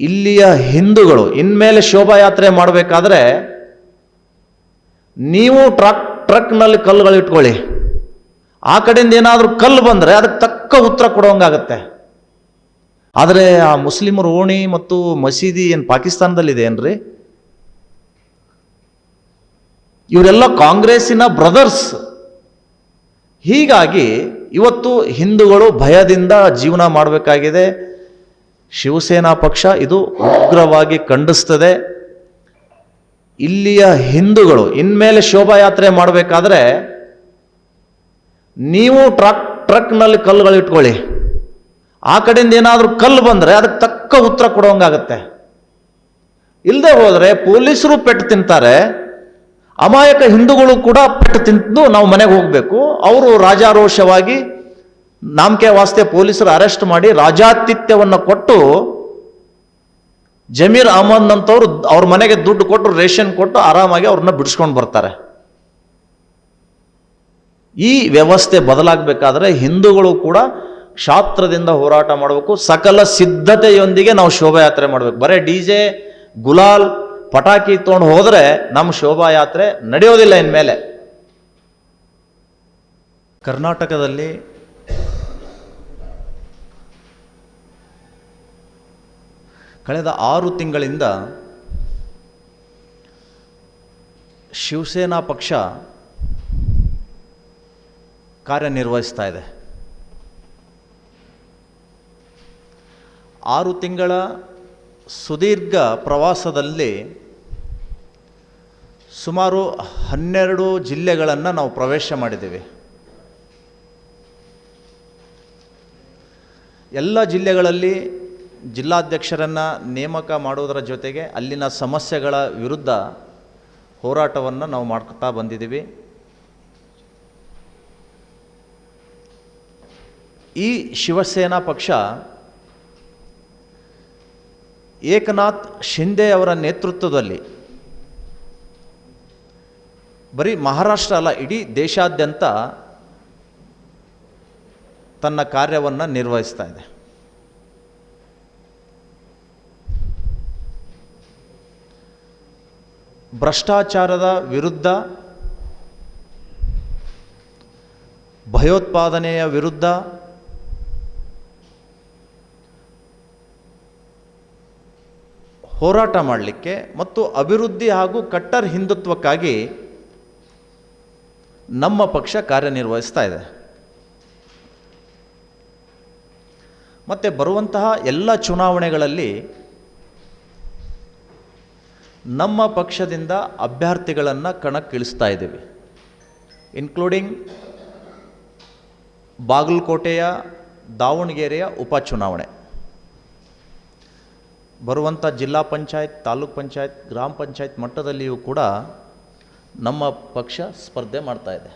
ಇಲ್ಲಿಯ ಹಿಂದೂಗಳು ಇನ್ಮೇಲೆ ಶೋಭಾಯಾತ್ರೆ ಮಾಡಬೇಕಾದ್ರೆ ನೀವು ಟ್ರಕ್ನಲ್ಲಿ ಕಲ್ಲುಗಳು ಇಟ್ಕೊಳ್ಳಿ. ಆ ಕಡೆಯಿಂದ ಏನಾದರೂ ಕಲ್ಲು ಬಂದರೆ ಅದಕ್ಕೆ ತಕ್ಕ ಉತ್ತರ ಕೊಡೋಂಗಾಗತ್ತೆ. ಆದರೆ ಆ ಮುಸ್ಲಿಮರು ಓಣಿ ಮತ್ತು ಮಸೀದಿ ಏನು ಪಾಕಿಸ್ತಾನದಲ್ಲಿದೆ ಏನ್ರಿ? ಇವರೆಲ್ಲ ಕಾಂಗ್ರೆಸ್ಸಿನ ಬ್ರದರ್ಸ್. ಹೀಗಾಗಿ ಇವತ್ತು ಹಿಂದೂಗಳು ಭಯದಿಂದ ಜೀವನ ಮಾಡಬೇಕಾಗಿದೆ. ಶಿವಸೇನಾ ಪಕ್ಷ ಇದು ಉಗ್ರವಾಗಿ ಖಂಡಿಸ್ತದೆ. ಇಲ್ಲಿಯ ಹಿಂದೂಗಳು ಇನ್ಮೇಲೆ ಶೋಭಾಯಾತ್ರೆ ಮಾಡಬೇಕಾದ್ರೆ ನೀವು ಟ್ರಕ್ನಲ್ಲಿ ಕಲ್ಲುಗಳು ಇಟ್ಕೊಳ್ಳಿ. ಆ ಕಡೆಯಿಂದ ಏನಾದರೂ ಕಲ್ಲು ಬಂದರೆ ಅದಕ್ಕೆ ತಕ್ಕ ಉತ್ತರ ಕೊಡೋಂಗಾಗತ್ತೆ. ಇಲ್ಲದೆ ಹೋದರೆ ಪೊಲೀಸರು ಪೆಟ್ಟು ತಿಂತಾರೆ, ಅಮಾಯಕ ಹಿಂದೂಗಳು ಕೂಡ ಪೆಟ್ಟು ತಿಂದು ನಾವು ಮನೆಗೆ ಹೋಗಬೇಕು. ಅವರು ರಾಜಾರೋಷವಾಗಿ ನಾಮಕೆ ವಾಸ್ತೆ ಪೊಲೀಸರು ಅರೆಸ್ಟ್ ಮಾಡಿ ರಾಜಾತಿಥ್ಯವನ್ನು ಕೊಟ್ಟು ಜಮೀರ್ ಅಹಮದ್ ಅಂತವ್ರು ಅವ್ರ ಮನೆಗೆ ದುಡ್ಡು ಕೊಟ್ಟು ರೇಷನ್ ಕೊಟ್ಟು ಆರಾಮಾಗಿ ಅವ್ರನ್ನ ಬಿಡಿಸ್ಕೊಂಡು ಬರ್ತಾರೆ. ಈ ವ್ಯವಸ್ಥೆ ಬದಲಾಗಬೇಕಾದ್ರೆ ಹಿಂದೂಗಳು ಕೂಡ ಕ್ಷಾತ್ರದಿಂದ ಹೋರಾಟ ಮಾಡಬೇಕು. ಸಕಲ ಸಿದ್ಧತೆಯೊಂದಿಗೆ ನಾವು ಶೋಭಾಯಾತ್ರೆ ಮಾಡಬೇಕು. ಬರೇ DJ ಗುಲಾಲ್ ಪಟಾಕಿ ತೊಗೊಂಡು ಹೋದರೆ ನಮ್ಮ ಶೋಭಾಯಾತ್ರೆ ನಡೆಯೋದಿಲ್ಲ ಇನ್ಮೇಲೆ. ಕರ್ನಾಟಕದಲ್ಲಿ ಕಳೆದ 6 ತಿಂಗಳಿಂದ ಶಿವಸೇನಾ ಪಕ್ಷ ಕಾರ್ಯನಿರ್ವಹಿಸ್ತಾ ಇದೆ. 6 ತಿಂಗಳ ಸುದೀರ್ಘ ಪ್ರವಾಸದಲ್ಲಿ ಸುಮಾರು 12 ಜಿಲ್ಲೆಗಳನ್ನು ನಾವು ಪ್ರವೇಶ ಮಾಡಿದ್ದೀವಿ. ಎಲ್ಲ ಜಿಲ್ಲೆಗಳಲ್ಲಿ ಜಿಲ್ಲಾಧ್ಯಕ್ಷರನ್ನು ನೇಮಕ ಮಾಡುವುದರ ಜೊತೆಗೆ ಅಲ್ಲಿನ ಸಮಸ್ಯೆಗಳ ವಿರುದ್ಧ ಹೋರಾಟವನ್ನು ನಾವು ಮಾಡ್ತಾ ಬಂದಿದ್ದೀವಿ. ಈ ಶಿವಸೇನಾ ಪಕ್ಷ ಏಕನಾಥ್ ಶಿಂದೆ ಅವರ ನೇತೃತ್ವದಲ್ಲಿ ಬರೀ ಮಹಾರಾಷ್ಟ್ರ ಅಲ್ಲ, ಇಡೀ ದೇಶಾದ್ಯಂತ ತನ್ನ ಕಾರ್ಯವನ್ನು ನಿರ್ವಹಿಸ್ತಾ ಇದೆ. ಭ್ರಷ್ಟಾಚಾರದ ವಿರುದ್ಧ, ಭಯೋತ್ಪಾದನೆಯ ವಿರುದ್ಧ, ಹೋರಾಟ ಮಾಡಲಿಕ್ಕೆ ಮತ್ತು ಅಭಿವೃದ್ಧಿ ಹಾಗೂ ಕಟ್ಟರ್ ಹಿಂದುತ್ವಕ್ಕಾಗಿ ನಮ್ಮ ಪಕ್ಷ ಕಾರ್ಯನಿರ್ವಹಿಸ್ತಾ ಇದೆ. ಮತ್ತು ಬರುವಂತಹ ಎಲ್ಲ ಚುನಾವಣೆಗಳಲ್ಲಿ ನಮ್ಮ ಪಕ್ಷದಿಂದ ಅಭ್ಯರ್ಥಿಗಳನ್ನು ಕಣಕ್ಕಿಳಿಸ್ತಾ ಇದ್ದೀವಿ. ಇನ್ಕ್ಲೂಡಿಂಗ್ ಬಾಗಲಕೋಟೆಯ, ದಾವಣಗೆರೆಯ ಉಪಚುನಾವಣೆ, ಬರುವಂಥ ಜಿಲ್ಲಾ ಪಂಚಾಯತ್, ತಾಲೂಕ್ ಪಂಚಾಯತ್, ಗ್ರಾಮ ಪಂಚಾಯತ್ ಮಟ್ಟದಲ್ಲಿಯೂ ಕೂಡ ನಮ್ಮ ಪಕ್ಷ ಸ್ಪರ್ಧೆ ಮಾಡ್ತಾ ಇದೆ.